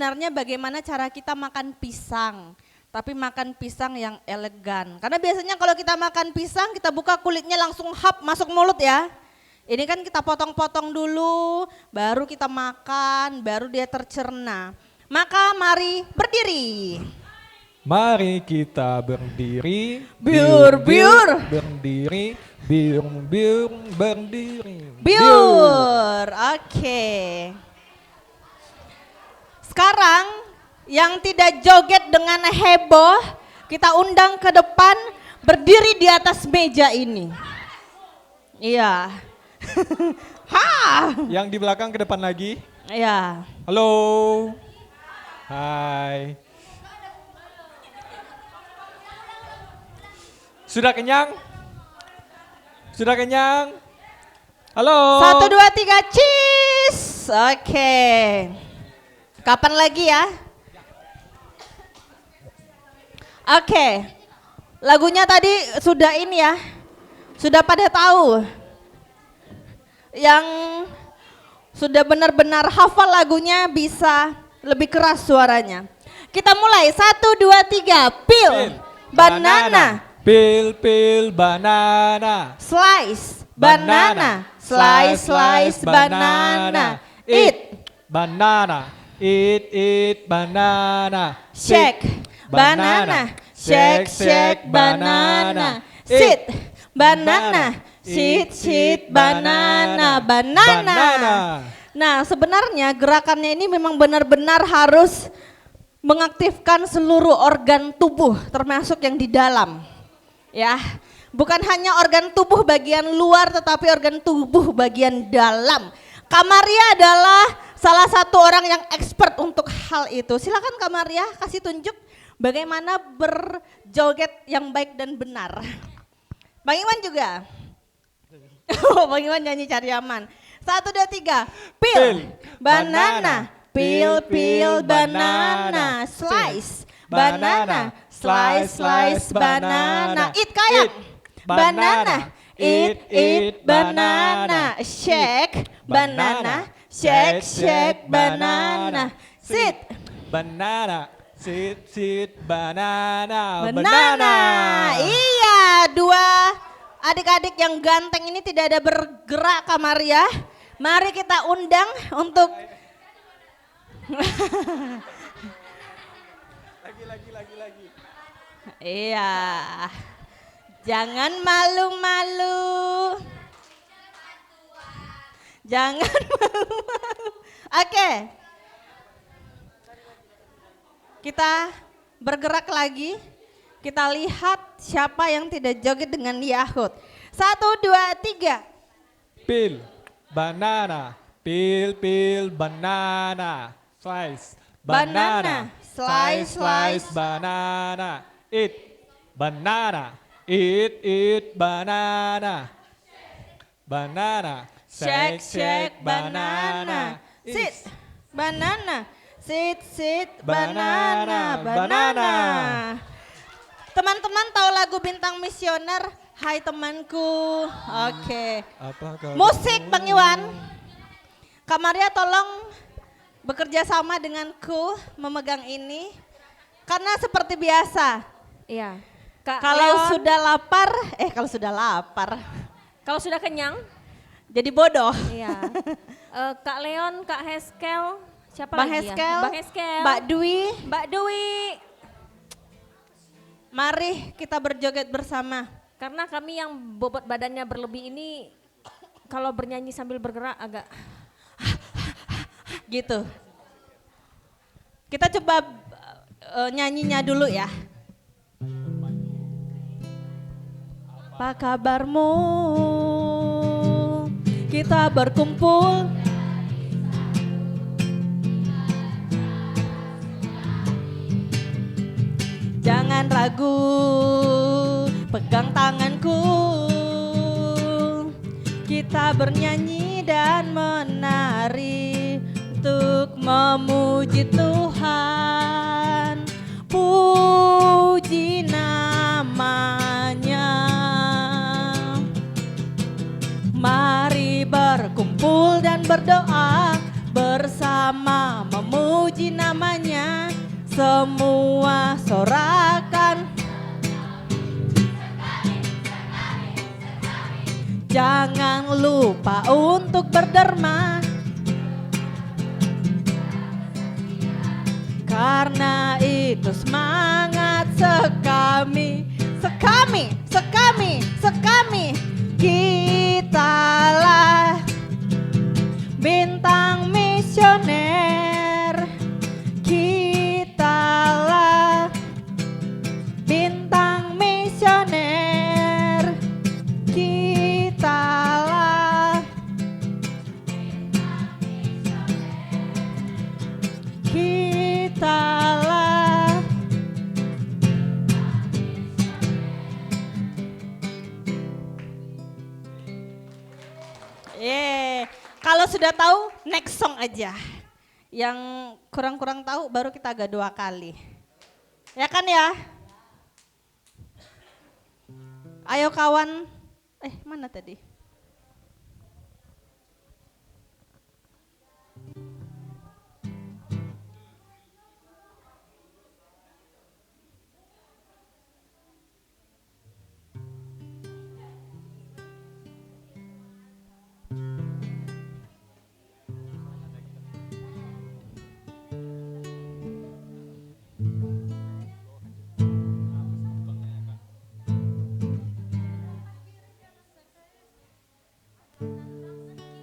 Sebenarnya bagaimana cara kita makan pisang, tapi makan pisang yang elegan. Karena biasanya kalau kita makan pisang, kita buka kulitnya langsung hap masuk mulut ya. Ini kan kita potong-potong dulu, baru kita makan, baru dia tercerna. Maka mari berdiri. Mari kita berdiri, Biur. berdiri, biur, berdiri. Biur, oke. Sekarang yang tidak joget dengan heboh, kita undang ke depan berdiri di atas meja ini. Iya. Ha. Yang di belakang ke depan lagi. Iya. Halo. Hai. Sudah kenyang? Sudah kenyang? Halo. 1, 2, 3, cheese. Oke. Kapan lagi ya? Oke. Lagunya tadi sudah ini ya. Sudah pada tahu. Yang sudah benar-benar hafal lagunya bisa lebih keras suaranya. Kita mulai 1, 2, 3. Pil. Banana. Pil, banana. Slice. Banana. Slice, banana. Eat. Banana. Eat, banana. Shake. Banana. Shake, banana. Sit. Banana. Sit, banana. Nah, sebenarnya gerakannya ini memang benar-benar harus mengaktifkan seluruh organ tubuh termasuk yang di dalam. Ya, bukan hanya organ tubuh bagian luar tetapi organ tubuh bagian dalam. Kak Maria adalah salah satu orang yang expert untuk hal itu. Silakan Kak Maria kasih tunjuk bagaimana berjoget yang baik dan benar. Bang Iwan juga. Bang Iwan nyanyi cari aman. 1, 2, 3. Pil, banana. Pil, banana. Slice, banana. Slice, banana. Eat kayak banana. Eat, banana. Shake, banana. Shake, banana. Sit, Banana. Sit, banana. banana. Iya, dua adik-adik yang ganteng ini tidak ada bergerak Kak Maria. Mari kita undang untuk Lagi. iya. Jangan malu-malu. Jangan malu-malu. Oke. Kita bergerak lagi. Kita lihat siapa yang tidak joget dengan Yahud. 1, 2, 3. Pil, banana. Pil, banana. Slice, banana. Slice, banana. Eat, banana. Eat, banana. Banana. Shake, banana. Sit, banana. Sit, banana. Teman-teman tahu lagu Bintang Misioner? Hai temanku. Oke. Musik Bang Iwan. Kak Maria tolong bekerja sama denganku memegang ini. Karena seperti biasa. Iya. Kak Kalau Leon, sudah lapar. kalau sudah kenyang, Jadi bodoh. iya. Kak Leon, Kak Heskel, siapa Bang lagi Heskel, ya? Bang Heskel, Mbak Dwi, Mbak Dwi. mari kita berjoget bersama. Karena kami yang bobot badannya berlebih ini, kalau bernyanyi sambil bergerak agak Gitu. Kita coba nyanyinya dulu ya. Apa kabarmu? Kita berkumpul. Jangan ragu, pegang tanganku. Kita bernyanyi dan menari untuk memuji Tuhan. Puji namanya. Mari berkumpul dan berdoa bersama memuji nama namanya, semua sorakan. Jangan lupa untuk berderma, karena itu semangat sekami, sekami, sekami, sekami. Kitalah bintang misioner, kitalah bintang misioner, kitalah kitalah. Kalau sudah tahu next song aja. Yang kurang-kurang tahu baru kita agak 2 kali. Ya kan ya? Ayo kawan. Mana tadi?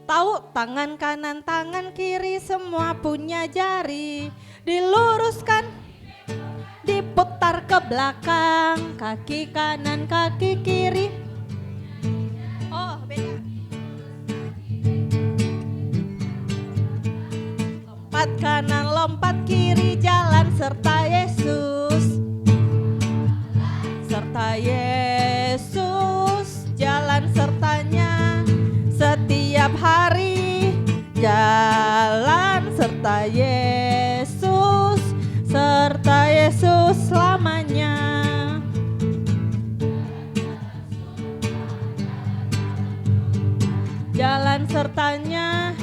Tahu tangan kanan, tangan kiri semua punya jari. Diluruskan, diputar ke belakang, kaki kanan, kaki kiri. Oh, beda. Lompat kanan, lompat kiri, jalan serta Yesus. Serta Yesus, jalan sertanya. Setiap hari jalan serta Yesus selamanya. Jalan sertanya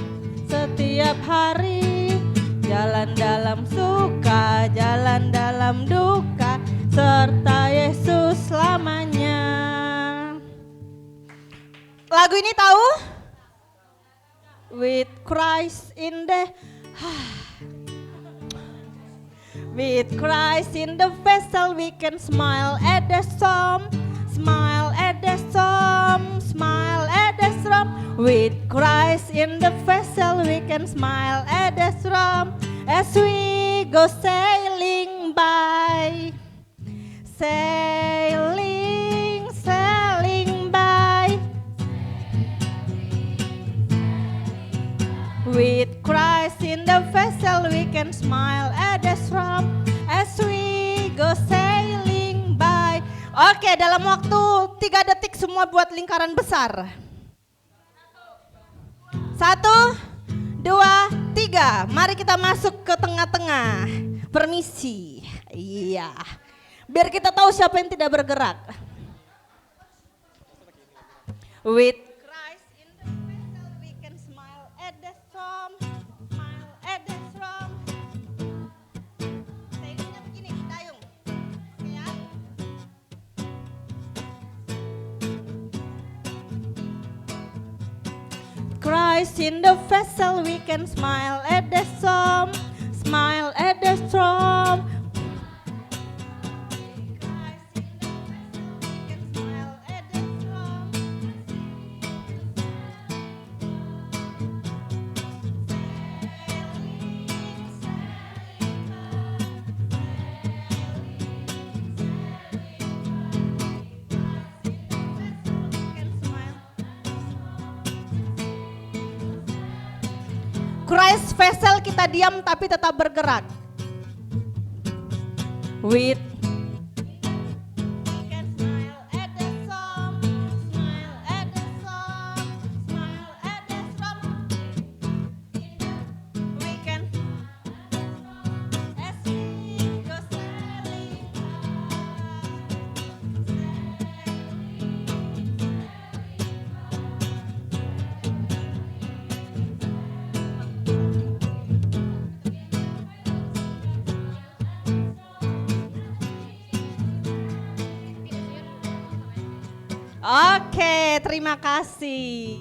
setiap hari, jalan dalam suka, jalan dalam duka, serta Yesus selamanya. Lagu ini tahu? With Christ in the With Christ in the vessel we can smile at the storm, smile at the storm, smile at the storm. With Christ in the vessel we can smile at the storm as we go sailing by. Sailing, sailing by. With Christ in the vessel we can smile at the storm as we go sailing by. Oke, dalam waktu 3 detik semua buat lingkaran besar. 1, 2, 3. Mari kita masuk ke tengah-tengah. Permisi. Iya. Biar kita tahu siapa yang tidak bergerak. With Christ in the vessel we can smile at the storm, smile at the storm. Tekniknya begini, dayung. Ya. Christ in the vessel we can smile at the storm, smile at the storm. Christ vessel kita diam tapi tetap bergerak. With Oke, terima kasih.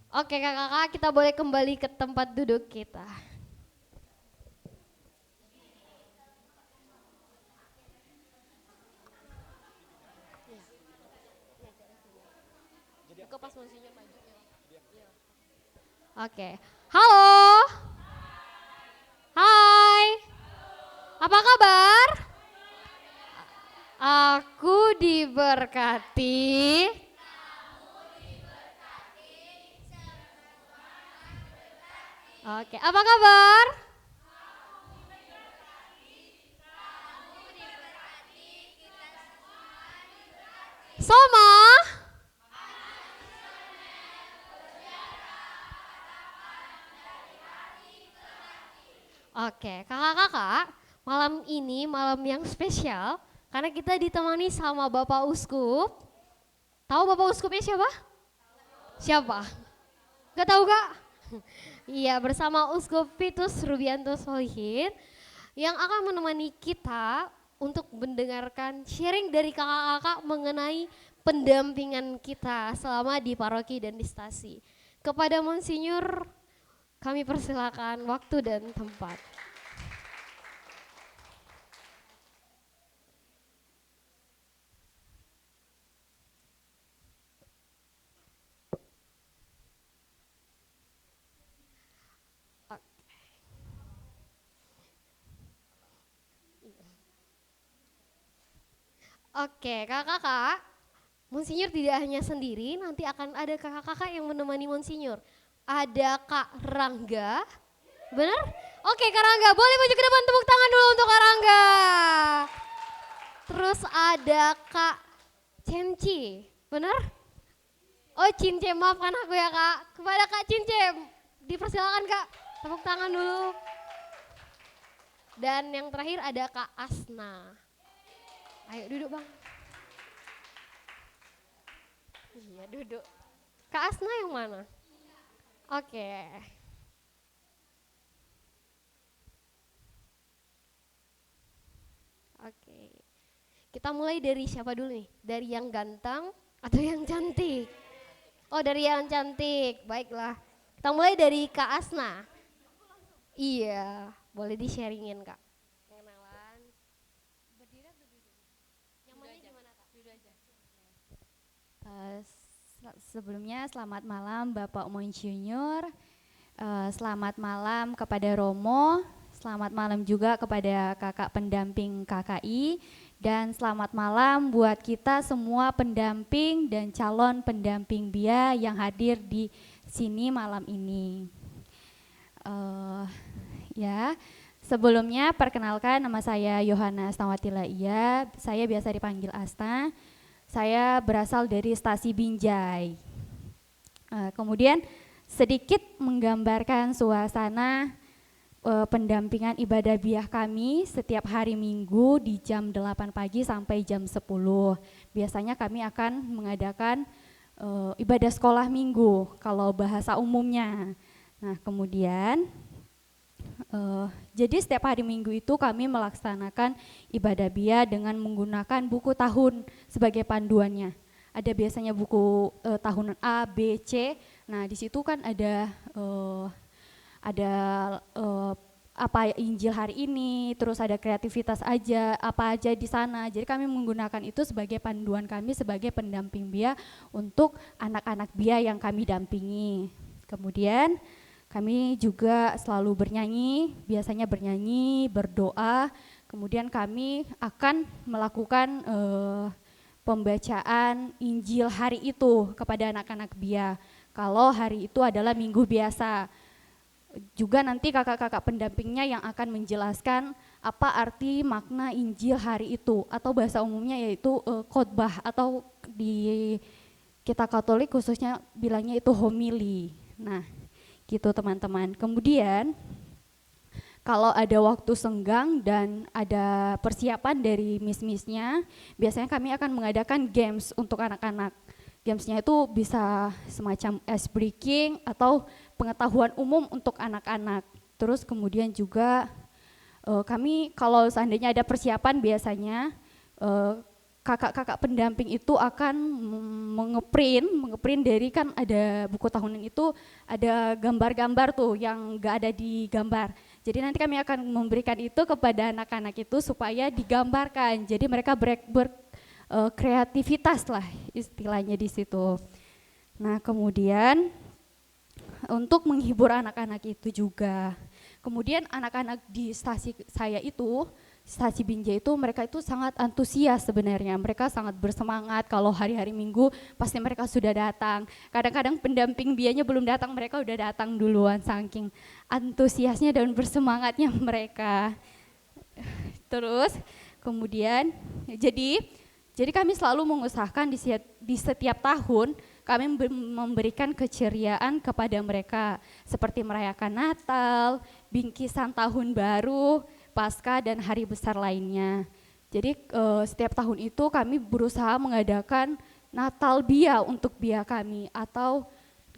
Oke kakak-kakak, kita boleh kembali ke tempat duduk kita. Oke, halo, hai, apa kabar? Aku diberkati. Oke, apa kabar? Soma? Oke, kakak-kakak, malam ini malam yang spesial karena kita ditemani sama Bapak Uskup. Tahu Bapak Uskupnya siapa? Siapa? Gak tahu Kak? Iya, bersama Uskup Vitus Rubianto Solihin yang akan menemani kita untuk mendengarkan sharing dari kakak-kakak mengenai pendampingan kita selama di paroki dan di stasi. Kepada Monsinyur kami persilakan waktu dan tempat. Oke, kakak-kakak, Monsinyur tidak hanya sendiri, nanti akan ada kakak-kakak yang menemani Monsinyur. Ada Kak Rangga, benar? Oke Kak Rangga, boleh maju ke depan, tepuk tangan dulu untuk Kak Rangga. Terus ada Kak Cenci, benar? Oh Cince, maafkan aku ya Kak. Kepada Kak Cince, dipersilakan Kak, tepuk tangan dulu. Dan yang terakhir ada Kak Asna. Ayo duduk Bang. Iya duduk. Kak Asna yang mana? Oke. Oke. Kita mulai dari siapa dulu nih? Dari yang ganteng atau yang cantik? Oh dari yang cantik, baiklah. Kita mulai dari Kak Asna. Iya, boleh di-sharingin Kak. Kenalan. Berdiri atau duduk? Yang mana gimana Kak? Duduk aja. Sebelumnya selamat malam Bapak Monsinyur, selamat malam kepada Romo, selamat malam juga kepada kakak pendamping KKI, dan selamat malam buat kita semua pendamping dan calon pendamping BIA yang hadir di sini malam ini. Sebelumnya perkenalkan, nama saya Yohana Astawati Laia, saya biasa dipanggil Asta. Saya berasal dari Stasi Binjai. Kemudian sedikit menggambarkan suasana pendampingan ibadah biah kami setiap hari Minggu di jam 8 pagi sampai jam 10. Biasanya kami akan mengadakan ibadah sekolah minggu kalau bahasa umumnya. Nah kemudian jadi setiap hari Minggu itu kami melaksanakan ibadah biah dengan menggunakan buku tahun sebagai panduannya. Ada biasanya buku tahunan A, B, C. Nah di situ kan ada apa Injil hari ini, terus ada kreativitas aja, apa aja di sana. Jadi kami menggunakan itu sebagai panduan kami sebagai pendamping biah untuk anak-anak biah yang kami dampingi. Kemudian kami juga selalu bernyanyi, biasanya bernyanyi, berdoa, kemudian kami akan melakukan pembacaan Injil hari itu kepada anak-anak biah. Kalau hari itu adalah minggu biasa. Juga nanti kakak-kakak pendampingnya yang akan menjelaskan apa arti makna Injil hari itu, atau bahasa umumnya yaitu khotbah, atau di kita Katolik khususnya bilangnya itu homili. Nah, gitu teman-teman. Kemudian kalau ada waktu senggang dan ada persiapan dari miss-missnya, biasanya kami akan mengadakan games untuk anak-anak. Gamesnya itu bisa semacam ice breaking atau pengetahuan umum untuk anak-anak. Terus kemudian juga kami kalau seandainya ada persiapan biasanya kakak-kakak pendamping itu akan mengeprint dari kan ada buku tahunan itu ada gambar-gambar tuh yang nggak ada di gambar. Jadi nanti kami akan memberikan itu kepada anak-anak itu supaya digambarkan. Jadi mereka kreativitas lah istilahnya di situ. Nah kemudian untuk menghibur anak-anak itu juga. Kemudian anak-anak di stasi saya itu, stasi Binjai itu mereka itu sangat antusias sebenarnya. Mereka sangat bersemangat kalau hari-hari Minggu pasti mereka sudah datang. Kadang-kadang pendamping bianya belum datang, mereka udah datang duluan saking antusiasnya dan bersemangatnya mereka. Terus kemudian jadi kami selalu mengusahakan di setiap tahun kami memberikan keceriaan kepada mereka seperti merayakan Natal, bingkisan tahun baru, Paskah dan hari besar lainnya. Jadi setiap tahun itu kami berusaha mengadakan Natal Bia untuk Bia kami atau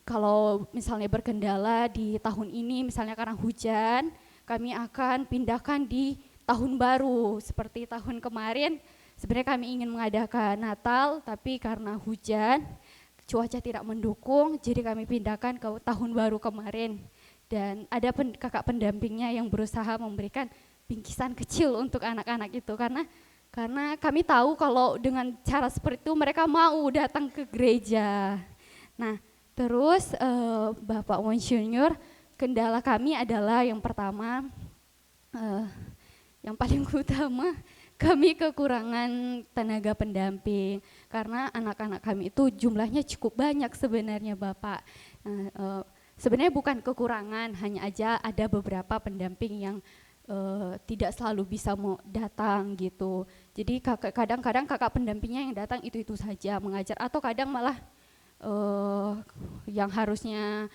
kalau misalnya berkendala di tahun ini misalnya karena hujan, kami akan pindahkan di tahun baru seperti tahun kemarin. Sebenarnya kami ingin mengadakan Natal tapi karena hujan, cuaca tidak mendukung, jadi kami pindahkan ke tahun baru kemarin. Dan ada kakak pendampingnya yang berusaha memberikan bingkisan kecil untuk anak-anak itu karena kami tahu kalau dengan cara seperti itu mereka mau datang ke gereja. Nah, terus Bapak Monsinyur, kendala kami adalah yang pertama, yang paling utama, kami kekurangan tenaga pendamping karena anak-anak kami itu jumlahnya cukup banyak sebenarnya Bapak. Sebenarnya bukan kekurangan, hanya aja ada beberapa pendamping yang tidak selalu bisa mau datang gitu. Jadi kadang-kadang kakak pendampingnya yang datang itu saja mengajar atau kadang malah yang harusnya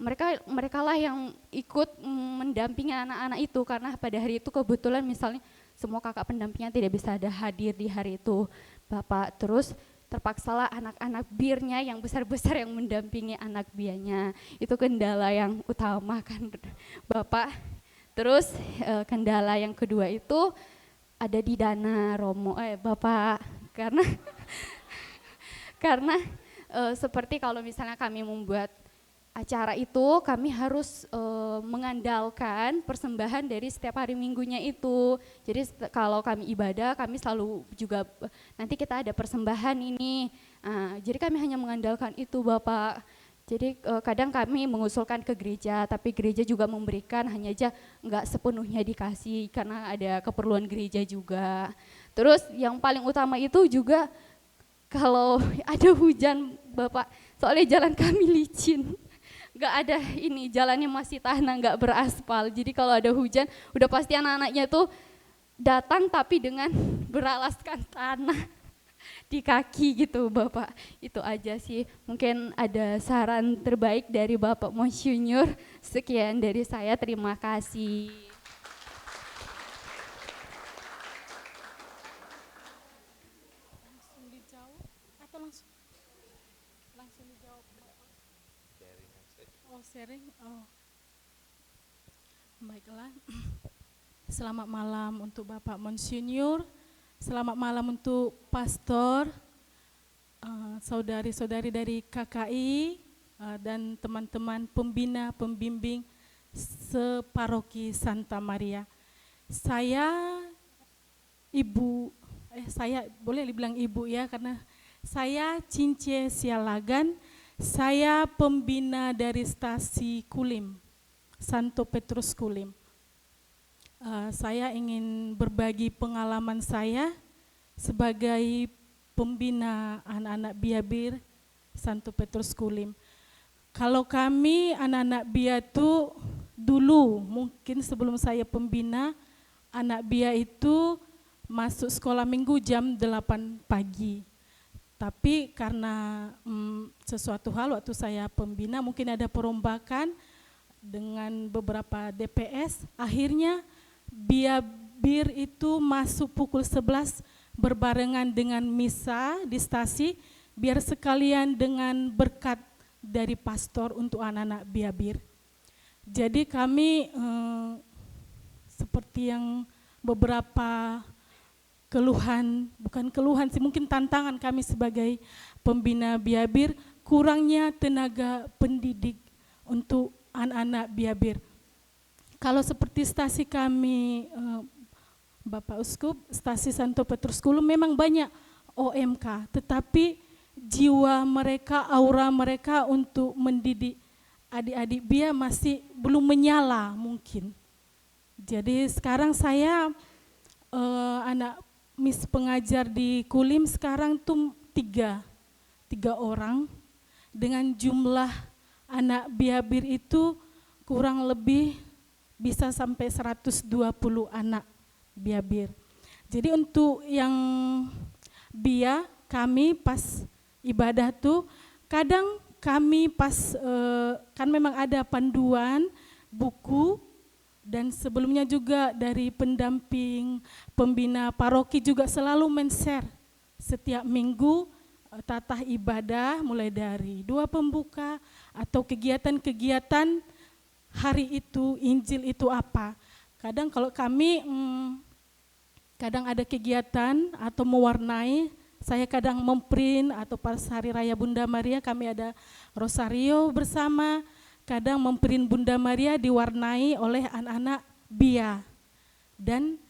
mereka lah yang ikut mendampingi anak-anak itu karena pada hari itu kebetulan misalnya semua kakak pendampingnya tidak bisa ada hadir di hari itu Bapak. Terus terpaksalah anak-anak birnya yang besar-besar yang mendampingi anak bianya. Itu kendala yang utama kan Bapak. Terus kendala yang kedua itu ada di dana Romo Bapak karena seperti kalau misalnya kami membuat acara itu kami harus mengandalkan persembahan dari setiap hari minggunya itu. Jadi kalau kami ibadah kami selalu juga nanti kita ada persembahan ini. Jadi kami hanya mengandalkan itu Bapak. Jadi kadang kami mengusulkan ke gereja tapi gereja juga memberikan hanya aja enggak sepenuhnya dikasih karena ada keperluan gereja juga. Terus yang paling utama itu juga kalau ada hujan Bapak, soalnya jalan kami licin. Nggak ada ini, jalannya masih tanah, nggak beraspal. Jadi kalau ada hujan, udah pasti anak-anaknya tuh datang tapi dengan beralaskan tanah di kaki gitu Bapak. Itu aja sih, mungkin ada saran terbaik dari Bapak Monsinyur. Sekian dari saya, terima kasih. Langsung dijawab atau langsung dijawab? Oh, sharing. Oh. Baiklah. Selamat malam untuk Bapak Monsinyur. Selamat malam untuk pastor, saudari-saudari dari KKI dan teman-teman pembina, pembimbing separoki Santa Maria. Saya saya boleh dibilang ibu ya karena saya Cince Sialagan. Saya pembina dari stasi Kulim, Santo Petrus Kulim. Saya ingin berbagi pengalaman saya sebagai pembina anak-anak Biabir Santo Petrus Kulim. Kalau kami anak-anak Bia itu dulu mungkin sebelum saya pembina, anak Bia itu masuk sekolah minggu jam 8 pagi. Tapi karena sesuatu hal waktu saya pembina mungkin ada perombakan dengan beberapa DPS, akhirnya Biabir itu masuk pukul 11 berbarengan dengan misa di stasi biar sekalian dengan berkat dari pastor untuk anak-anak Biabir. Jadi kami seperti yang beberapa keluhan, bukan keluhan sih, mungkin tantangan kami sebagai pembina Biabir, kurangnya tenaga pendidik untuk anak-anak Biabir. Kalau seperti stasi kami, Bapak Uskup, stasi Santo Petrus Kulum memang banyak OMK, tetapi jiwa mereka, aura mereka untuk mendidik adik-adik Bia masih belum menyala mungkin. Jadi sekarang saya anak Miss pengajar di Kulim sekarang tuh tiga orang dengan jumlah anak Biabir itu kurang lebih bisa sampai 120 anak Biabir. Jadi untuk yang Bia kami pas ibadah tuh kadang kami pas kan memang ada panduan buku. Dan sebelumnya juga dari pendamping pembina paroki juga selalu men-share setiap minggu tata ibadah mulai dari doa pembuka atau kegiatan-kegiatan hari itu, Injil itu apa. Kadang kalau kami kadang ada kegiatan atau mewarnai, saya kadang memprint atau pas Hari Raya Bunda Maria kami ada rosario bersama. Kadang memprint Bunda Maria diwarnai oleh anak-anak Bia. Dan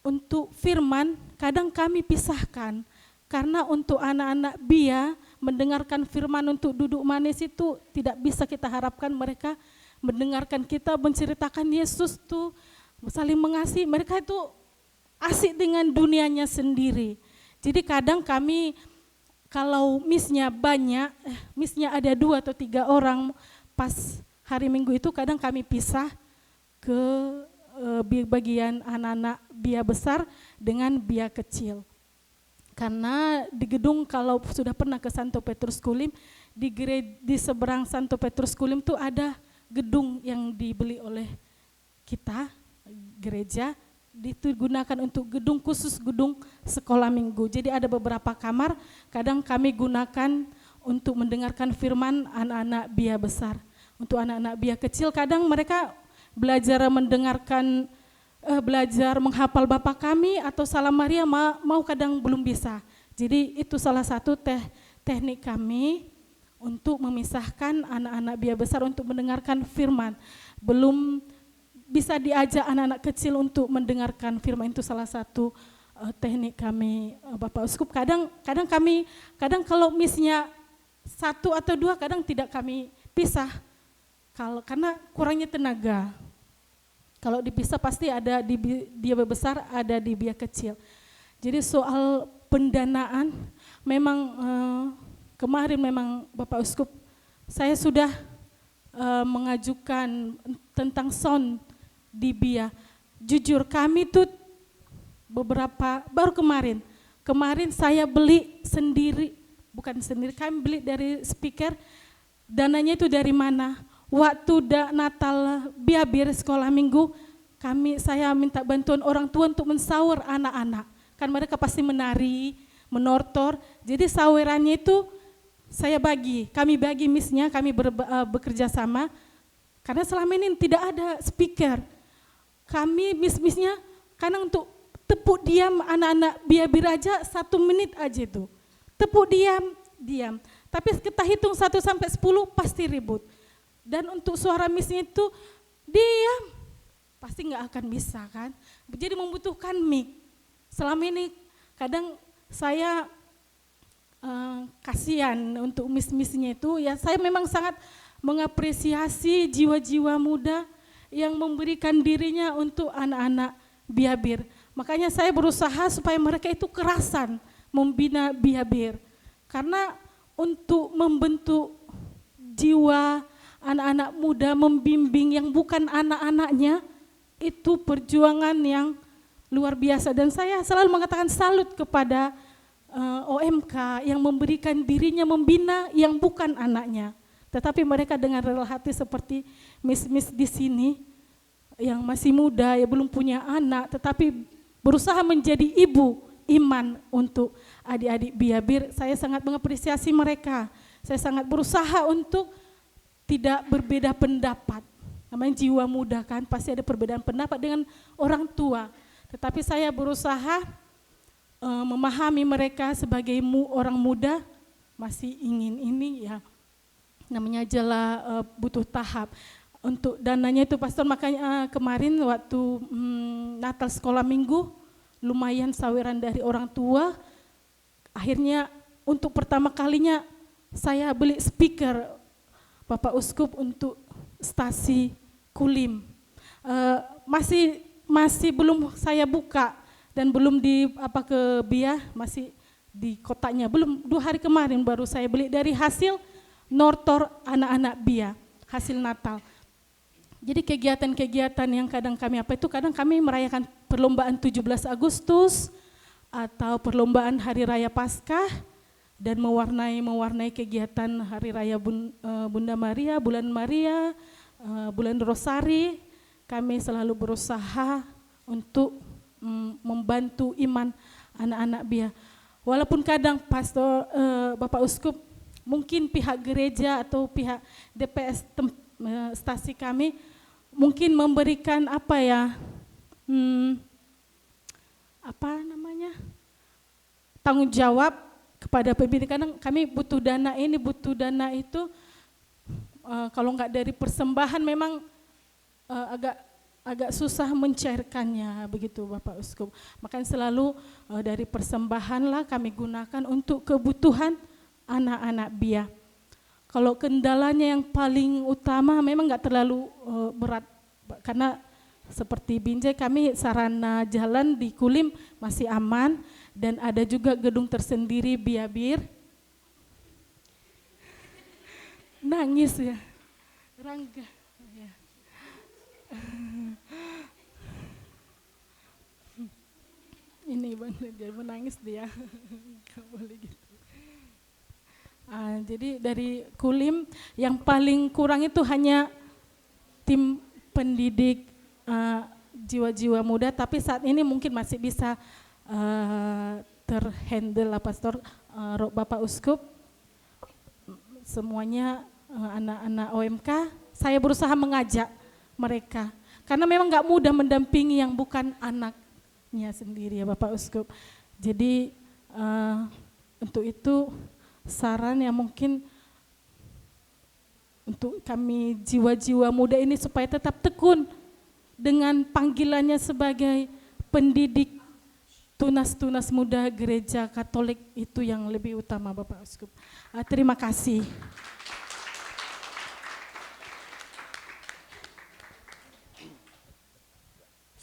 untuk firman kadang kami pisahkan. Karena untuk anak-anak Bia mendengarkan firman untuk duduk manis itu tidak bisa kita harapkan mereka mendengarkan kita menceritakan Yesus tuh saling mengasihi. Mereka itu asik dengan dunianya sendiri. Jadi kadang kami kalau misnya banyak, misnya ada 2 atau 3 orang, pas hari Minggu itu kadang kami pisah ke bagian anak-anak Bia besar dengan Bia kecil. Karena di gedung kalau sudah pernah ke Santo Petrus Kulim, di seberang Santo Petrus Kulim tuh ada gedung yang dibeli oleh kita, gereja, digunakan untuk gedung khusus gedung sekolah minggu. Jadi ada beberapa kamar, kadang kami gunakan untuk mendengarkan firman anak-anak Bia besar. Untuk anak-anak Bia kecil kadang mereka belajar mendengarkan, belajar menghafal Bapa Kami atau Salam Maria mau kadang belum bisa. Jadi itu salah satu teknik kami untuk memisahkan anak-anak Bia besar untuk mendengarkan firman. Belum bisa diajak anak-anak kecil untuk mendengarkan firman, itu salah satu teknik kami Bapak Uskup. Kadang kalau misnya 1 atau 2 kadang tidak kami pisah. Karena kurangnya tenaga. Kalau dipisah pasti ada di Bia besar, ada di Bia kecil. Jadi soal pendanaan memang kemarin memang Bapak Uskup saya sudah mengajukan tentang sound di Bia. Jujur kami tuh baru kemarin saya beli sendiri, bukan sendiri, kami beli dari speaker. Dananya itu dari mana? Waktu Natal Biabir sekolah minggu, saya minta bantuan orang tua untuk mensawer anak-anak. Kan mereka pasti menari, menortor. Jadi sawerannya itu kami bagi misnya, kami bekerja sama. Karena selama ini tidak ada speaker. Kami misnya kadang untuk tepuk diam anak-anak Biabir aja 1 menit aja itu. Tepuk diam. Tapi kita hitung 1 sampai 10 pasti ribut. Dan untuk suara misnya itu diam, pasti nggak akan bisa kan. Jadi membutuhkan mic. Selama ini kadang saya kasihan untuk mis-misnya itu, ya saya memang sangat mengapresiasi jiwa-jiwa muda yang memberikan dirinya untuk anak-anak Biabir. Makanya saya berusaha supaya mereka itu kerasan membina Biabir. Karena untuk membentuk jiwa anak-anak muda, membimbing yang bukan anak-anaknya, itu perjuangan yang luar biasa. Dan saya selalu mengatakan salut kepada OMK yang memberikan dirinya membina yang bukan anaknya. Tetapi mereka dengan rela hati seperti Miss di sini, yang masih muda, ya belum punya anak, tetapi berusaha menjadi ibu iman untuk adik-adik Biabir. Saya sangat mengapresiasi mereka. Saya sangat berusaha untuk tidak berbeda pendapat. Namanya jiwa muda kan, pasti ada perbedaan pendapat dengan orang tua. Tetapi saya berusaha memahami mereka sebagai orang muda masih ingin ini ya, namanya jela butuh tahap. Untuk dananya itu pastor, makanya kemarin waktu Natal sekolah minggu lumayan saweran dari orang tua. Akhirnya untuk pertama kalinya saya beli speaker Bapak Uskup untuk stasi Kulim. Masih belum saya buka dan belum ke Bia, masih di kotaknya. Belum 2 hari kemarin baru saya beli dari hasil Nortor anak-anak Bia, hasil Natal. Jadi kegiatan-kegiatan yang kadang kami merayakan perlombaan 17 Agustus atau perlombaan Hari Raya Paskah dan mewarnai kegiatan Hari Raya Bunda Maria, bulan Rosari. Kami selalu berusaha untuk membantu iman anak-anak Bia. Walaupun kadang pastor Bapak Uskup, mungkin pihak gereja atau pihak DPS stasi kami mungkin memberikan tanggung jawab kepada pemimpin. Kadang kami butuh dana itu, kalau enggak dari persembahan memang agak susah mencairkannya begitu Bapak Uskup. Makanya selalu dari persembahan lah kami gunakan untuk kebutuhan anak-anak Bia. Kalau kendalanya yang paling utama memang enggak terlalu berat, karena seperti Binjai kami sarana jalan di Kulim masih aman dan ada juga gedung tersendiri Biabir. Nangis ya, Rangga. Ya. Ini Bang, dia menangis dia. Gak boleh gitu. Jadi dari Kulim yang paling kurang itu hanya tim pendidik jiwa-jiwa muda, tapi saat ini mungkin masih bisa terhandle lah Pastor Bapak Uskup. Semuanya anak-anak OMK, saya berusaha mengajak mereka, karena memang nggak mudah mendampingi yang bukan anaknya sendiri ya Bapak Uskup. Jadi untuk itu saran yang mungkin untuk kami jiwa-jiwa muda ini supaya tetap tekun dengan panggilannya sebagai pendidik tunas-tunas muda gereja Katolik, itu yang lebih utama Bapak Uskup. Terima kasih.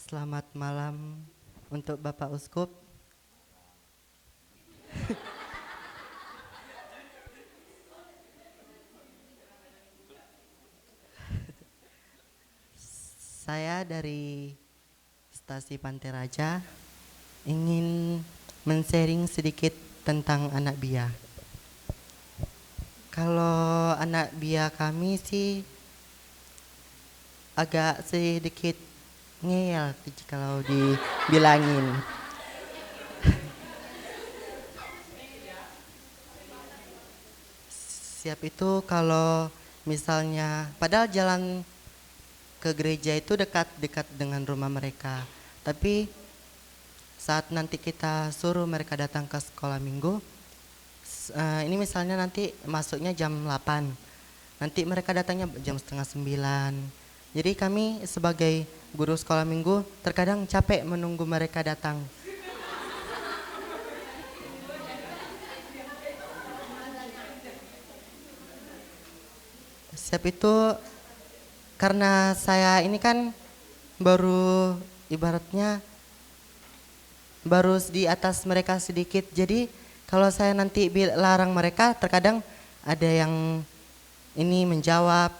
Selamat malam untuk Bapak Uskup. Saya dari Stasi Pantai Raja ingin men-sharing sedikit tentang anak Bia. Kalau anak Bia kami sih agak sedikit ngeyel kalau dibilangin. Siap itu kalau misalnya, padahal jalan ke gereja itu dekat dengan rumah mereka. Tapi saat nanti kita suruh mereka datang ke sekolah minggu, ini misalnya nanti masuknya jam 8, nanti mereka datangnya jam setengah 9. Jadi kami sebagai guru sekolah minggu terkadang capek menunggu mereka datang. Siap itu karena saya ini kan baru ibaratnya baru di atas mereka sedikit, jadi kalau saya nanti larang mereka terkadang ada yang ini menjawab.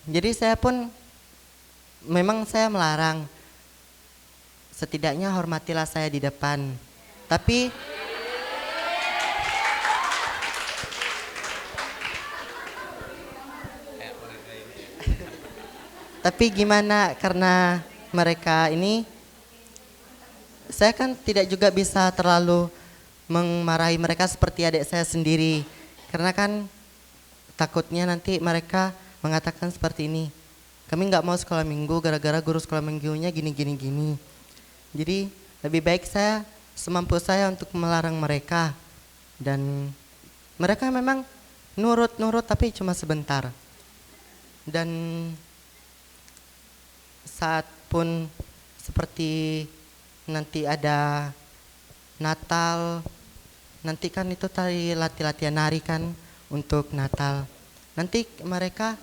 Jadi saya pun memang saya melarang, setidaknya hormatilah saya di depan. Tapi gimana, karena mereka ini, saya kan tidak juga bisa terlalu memarahi mereka seperti adik saya sendiri. Karena kan takutnya nanti mereka mengatakan seperti ini, kami nggak mau sekolah minggu gara-gara guru sekolah minggunya gini. Jadi lebih baik saya semampu saya untuk melarang mereka. Dan mereka memang nurut tapi cuma sebentar. Dan saat pun seperti nanti ada Natal, nanti kan itu tadi latihan nari kan untuk Natal. Nanti mereka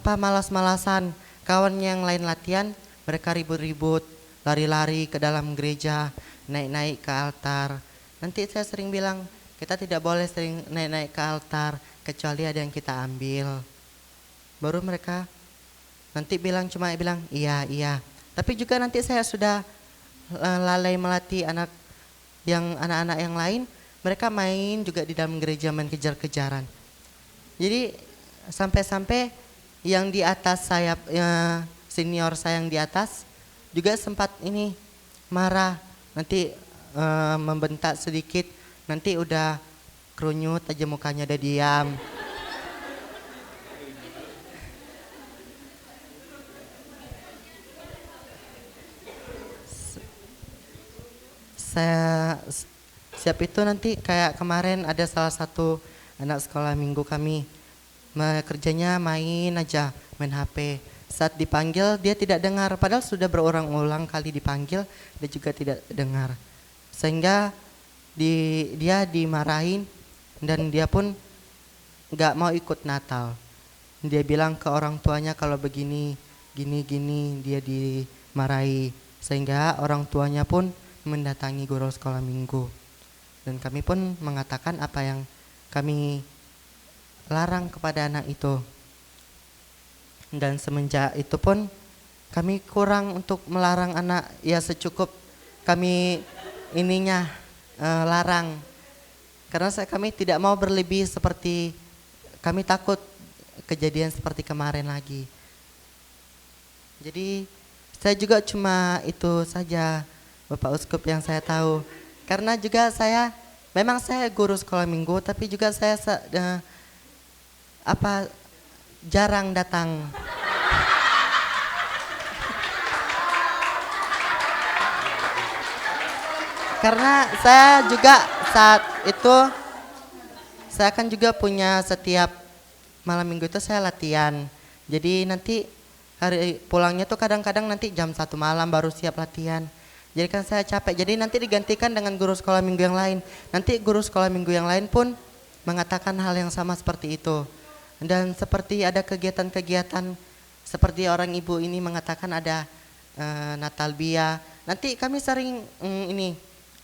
malas-malasan, kawan yang lain latihan, mereka ribut-ribut, lari-lari ke dalam gereja, naik-naik ke altar. Nanti saya sering bilang, kita tidak boleh sering naik-naik ke altar, kecuali ada yang kita ambil. Baru mereka nanti cuma bilang iya. Tapi juga nanti saya sudah lalai melatih anak-anak yang lain, mereka main juga di dalam gereja, main kejar-kejaran. Jadi sampai-sampai yang di atas saya, senior saya yang di atas juga sempat ini marah, nanti membentak sedikit, nanti udah kerunyut aja mukanya, udah diam. Saya siap itu nanti kayak kemarin ada salah satu anak sekolah minggu kami, kerjanya main aja, main HP. Saat dipanggil dia tidak dengar, padahal sudah berulang-ulang kali dipanggil, dia juga tidak dengar. Sehingga dia dimarahin dan dia pun nggak mau ikut Natal. Dia bilang ke orang tuanya kalau begini, gini, dia dimarahi. Sehingga orang tuanya pun mendatangi guru sekolah minggu. Dan kami pun mengatakan apa yang kami larang kepada anak itu. Dan semenjak itu pun kami kurang untuk melarang anak, ya secukup kami larang. Karena kami tidak mau berlebih seperti, kami takut kejadian seperti kemarin lagi. Jadi saya juga cuma itu saja Bapak Uskup yang saya tahu. Karena juga memang saya guru sekolah minggu, tapi juga saya jarang datang. Karena saya juga saat itu, saya kan juga punya setiap malam minggu itu saya latihan. Jadi nanti hari pulangnya tuh kadang-kadang nanti jam 1 malam baru siap latihan. Jadi kan saya capek, jadi nanti digantikan dengan guru sekolah minggu yang lain. Nanti guru sekolah minggu yang lain pun mengatakan hal yang sama seperti itu. Dan seperti ada kegiatan-kegiatan, seperti orang ibu ini mengatakan ada Natal Bia. Nanti kami sering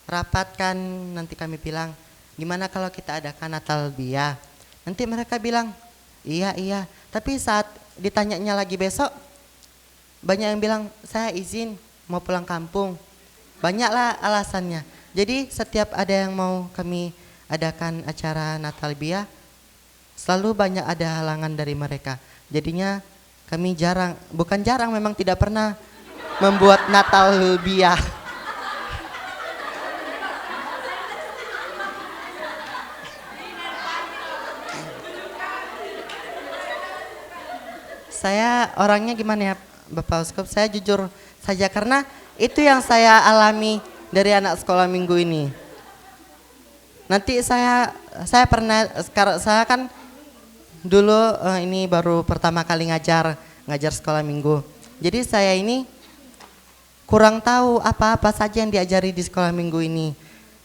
rapatkan, nanti kami bilang, gimana kalau kita adakan Natal Bia? Nanti mereka bilang, iya. Tapi saat ditanyanya lagi besok, banyak yang bilang, saya izin mau pulang kampung. Banyaklah alasannya. Jadi setiap ada yang mau kami adakan acara Natal Bia, selalu banyak ada halangan dari mereka. Jadinya kami bukan jarang, memang tidak pernah membuat Natal Bia. Saya orangnya gimana ya Bapak Uskup, saya jujur saja karena itu yang saya alami dari anak sekolah minggu ini. Nanti saya kan dulu ini baru pertama kali ngajar sekolah minggu. Jadi saya ini kurang tahu apa-apa saja yang diajari di sekolah minggu ini.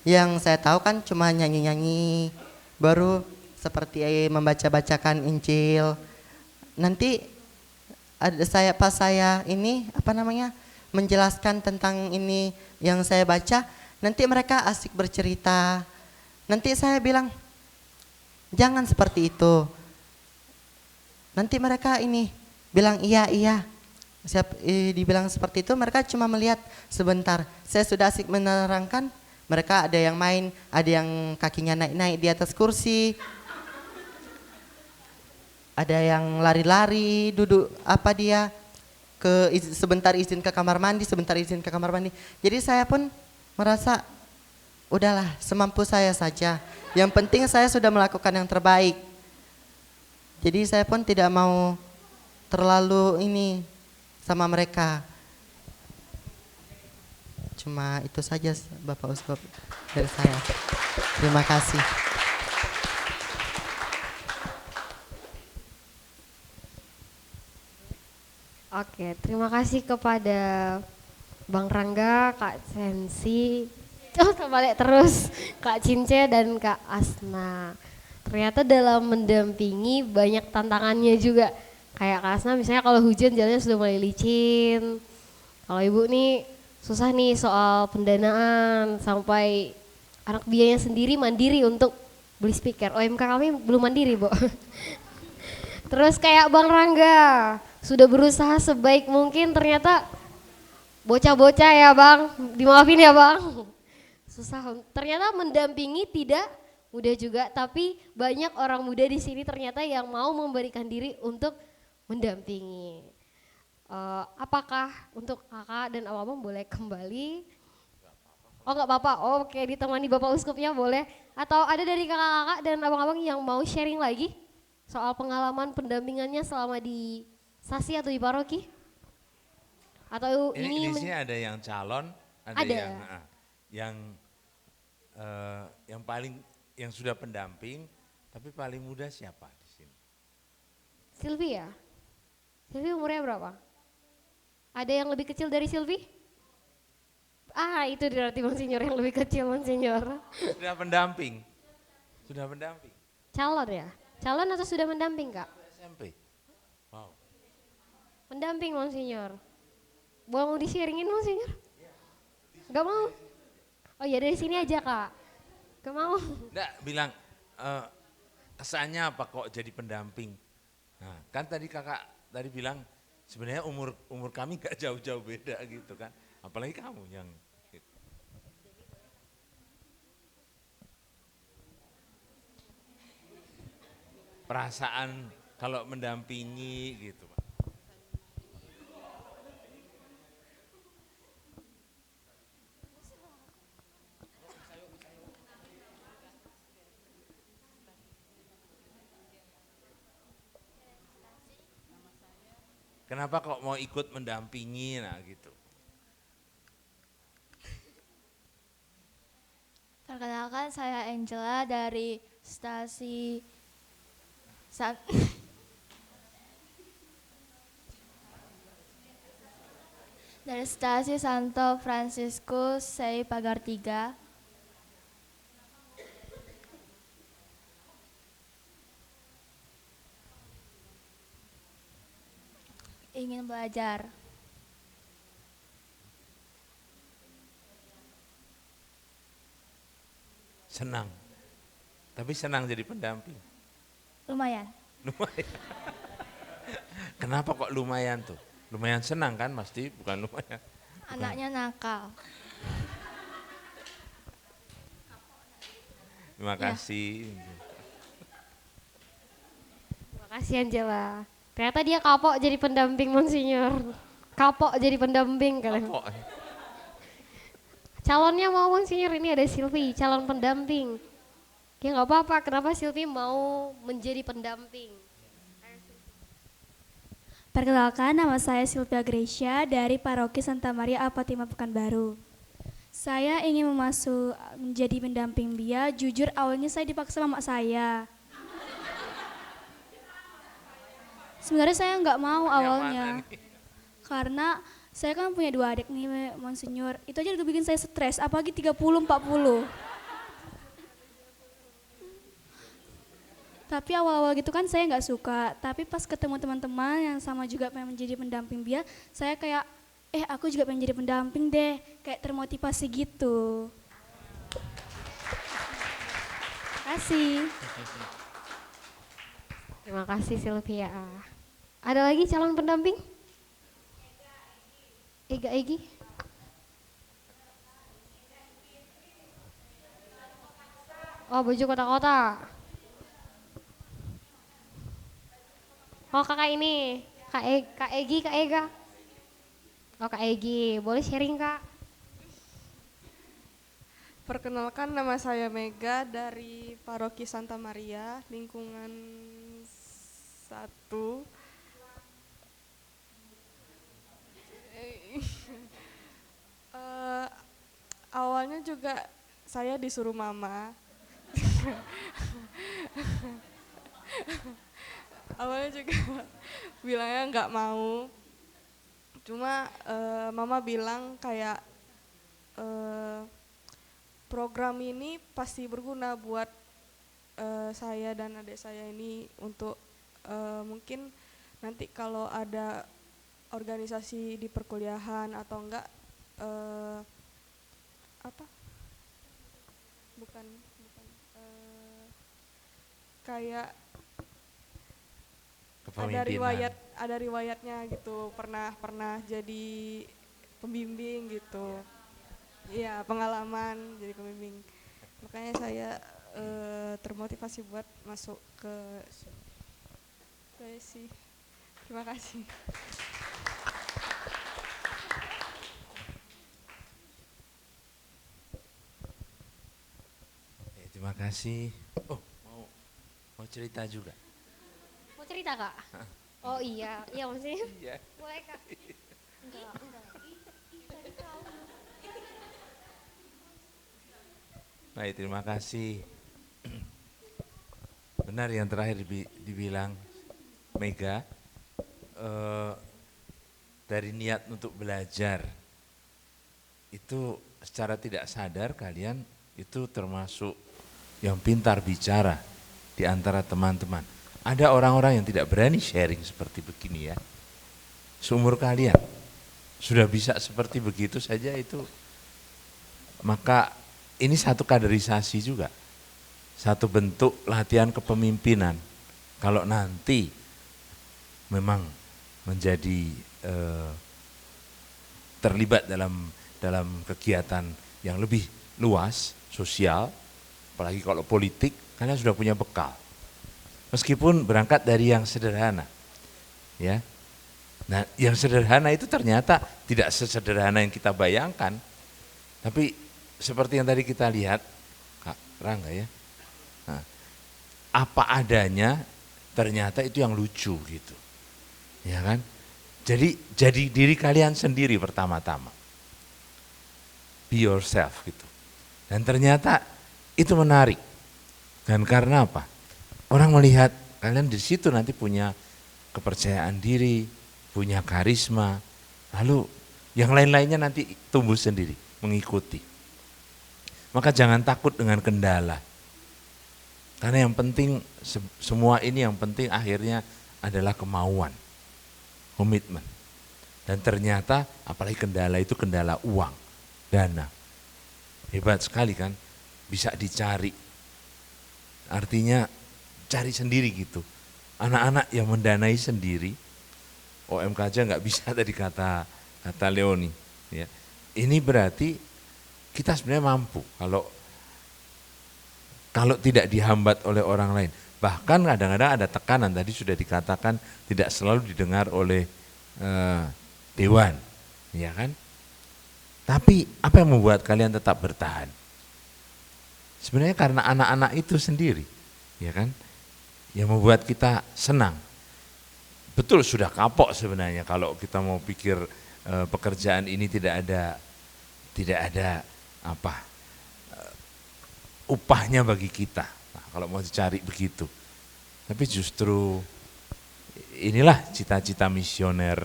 Yang saya tahu kan cuma nyanyi-nyanyi, baru seperti membaca-bacakan Injil. Nanti pas saya menjelaskan tentang ini yang saya baca, nanti mereka asik bercerita. Nanti saya bilang, jangan seperti itu. Nanti mereka bilang iya. Dibilang seperti itu, mereka cuma melihat sebentar. Saya sudah asik menerangkan, mereka ada yang main, ada yang kakinya naik-naik di atas kursi. Ada yang lari-lari, duduk sebentar izin ke kamar mandi. Jadi saya pun merasa udahlah semampu saya saja. Yang penting saya sudah melakukan yang terbaik. Jadi saya pun tidak mau terlalu sama mereka. cuma itu saja Bapak Uskup dari saya. Terima kasih. Oke, terima kasih kepada Bang Rangga, Kak Sensi, terbalik terus, Kak Cince dan Kak Asna. Ternyata dalam mendampingi banyak tantangannya juga. Kayak Kak Asna misalnya kalau hujan jalannya sudah mulai licin. Kalau Ibu nih susah nih soal pendanaan sampai anak biayanya sendiri mandiri untuk beli speaker. OMK kami belum mandiri, Bu. Terus kayak Bang Rangga, sudah berusaha sebaik mungkin ternyata bocah-bocah ya Bang, dimaafin ya Bang. Susah, ternyata mendampingi tidak mudah juga, tapi banyak orang muda di sini ternyata yang mau memberikan diri untuk mendampingi. Apakah untuk kakak dan abang boleh kembali? Oh nggak apa-apa, oke ditemani Bapak Uskupnya boleh. Atau ada dari kakak-kakak dan abang-abang yang mau sharing lagi soal pengalaman pendampingannya selama di Sasi atau di paroki? Atau Ini di sini ada yang calon, ada. Yang yang paling yang sudah pendamping, tapi paling muda siapa di sini? Silvi ya? Silvi umurnya berapa? Ada yang lebih kecil dari Silvi? Ah itu berarti Monsinyur yang lebih kecil Monsinyur. Sudah pendamping, sudah pendamping. Calon ya? Calon atau sudah mendamping Kak? SMP. Wow. Pendamping Monsinyur. Mau di-sharingin Monsinyur? Gak mau? Oh ya dari sini aja Kak. Gak mau? Enggak, bilang kesannya apa kok jadi pendamping? Nah, kan tadi kakak tadi bilang sebenarnya umur kami gak jauh-jauh beda gitu kan. Apalagi kamu yang gitu. Perasaan kalau mendampingi gitu Pak. Kenapa kok mau ikut mendampingi nah gitu. Perkenalkan saya Angela dari stasi dari stasi Santo Franciscus Sei Pagar 3. Ingin belajar. Senang. Tapi senang jadi pendamping. Lumayan. Lumayan. Kenapa kok lumayan tuh? Lumayan senang kan pasti, bukan lumayan. Anaknya nakal. Terima kasih. Terima kasih Angela. Ternyata dia kapok jadi pendamping Monsinyur. Kapok jadi pendamping kalian. Kapok. Calonnya mau Monsinyur, ini ada Silvi, calon pendamping. Ya nggak apa-apa, kenapa Silvi mau menjadi pendamping? Perkenalkan, nama saya Sylvia Gracia dari Paroki Santa Maria Apatima Pekanbaru. Saya ingin menjadi pendamping Bia. Jujur awalnya saya dipaksa mama saya. Sebenarnya saya nggak mau awalnya, karena saya kan punya 2 adik nih Monsinyur. Itu aja udah bikin saya stres, apalagi 30-40. Tapi awal-awal gitu kan saya nggak suka, tapi pas ketemu teman-teman yang sama juga pengen menjadi pendamping Bia, saya kayak, aku juga pengen jadi pendamping deh, kayak termotivasi gitu. Terima kasih. Terima kasih Sylvia. Ada lagi calon pendamping? Ega Egi? Oh, Bojo Kota-Kota. Oh, kakak ini, Kak Egi, Kak Ega. Oh, Kak Egi, boleh sharing Kak? Perkenalkan, nama saya Mega dari Paroki Santa Maria, lingkungan 1. juga saya disuruh mama. Awalnya juga bilangnya nggak mau. Cuma mama bilang kayak program ini pasti berguna buat saya dan adik saya ini untuk mungkin nanti kalau ada organisasi di perkuliahan atau enggak apa bukan kayak Kepemimpinan. ada riwayatnya gitu, pernah jadi pembimbing gitu. Iya, pengalaman jadi pembimbing. Makanya saya termotivasi buat masuk ke sih. Terima kasih. Terima kasih. Oh, mau cerita juga? Mau cerita Kak? Oh iya, iya maksudnya. Iya. Boleh Kak? Enggak. Baik, terima kasih. Benar yang terakhir dibilang Mega, dari niat untuk belajar, itu secara tidak sadar kalian itu termasuk yang pintar bicara di antara teman-teman. Ada orang-orang yang tidak berani sharing seperti begini ya. Seumur kalian sudah bisa seperti begitu saja itu, maka ini satu kaderisasi juga, satu bentuk latihan kepemimpinan. Kalau nanti memang menjadi terlibat dalam kegiatan yang lebih luas, sosial, apalagi kalau politik, kalian sudah punya bekal. Meskipun berangkat dari yang sederhana, ya. Nah, yang sederhana itu ternyata tidak sesederhana yang kita bayangkan, tapi seperti yang tadi kita lihat, Kak Rangga ya, nah, apa adanya ternyata itu yang lucu gitu, ya kan? Jadi diri kalian sendiri pertama-tama, be yourself gitu, dan ternyata itu menarik, dan karena apa? Orang melihat kalian di situ nanti punya kepercayaan diri, punya karisma, lalu yang lain-lainnya nanti tumbuh sendiri, mengikuti. Maka jangan takut dengan kendala. Karena yang penting, semua ini yang penting akhirnya adalah kemauan, komitmen. Dan ternyata apalagi kendala itu kendala uang, dana. Hebat sekali kan, bisa dicari. Artinya cari sendiri gitu. Anak-anak yang mendanai sendiri, OMK aja nggak bisa tadi kata Leoni. Ya. Ini berarti kita sebenarnya mampu kalau tidak dihambat oleh orang lain. Bahkan kadang-kadang ada tekanan, tadi sudah dikatakan tidak selalu didengar oleh dewan, ya kan? Tapi apa yang membuat kalian tetap bertahan? Sebenarnya karena anak-anak itu sendiri, ya kan? Yang membuat kita senang. Betul sudah kapok sebenarnya kalau kita mau pikir pekerjaan ini tidak ada upahnya bagi kita. Nah, kalau mau dicari begitu. Tapi justru inilah cita-cita misioner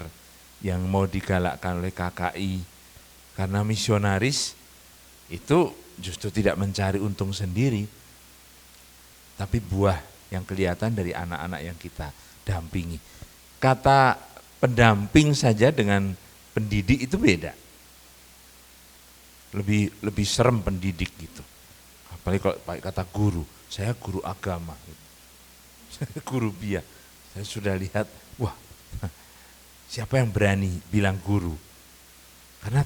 yang mau digalakkan oleh KKI. Karena misionaris itu justru tidak mencari untung sendiri, tapi buah yang kelihatan dari anak-anak yang kita dampingi. Kata pendamping saja dengan pendidik itu beda. Lebih serem pendidik gitu. Apalagi kalau pakai kata guru, saya guru agama, gitu. Saya guru biak. Saya sudah lihat, wah, siapa yang berani bilang guru? Karena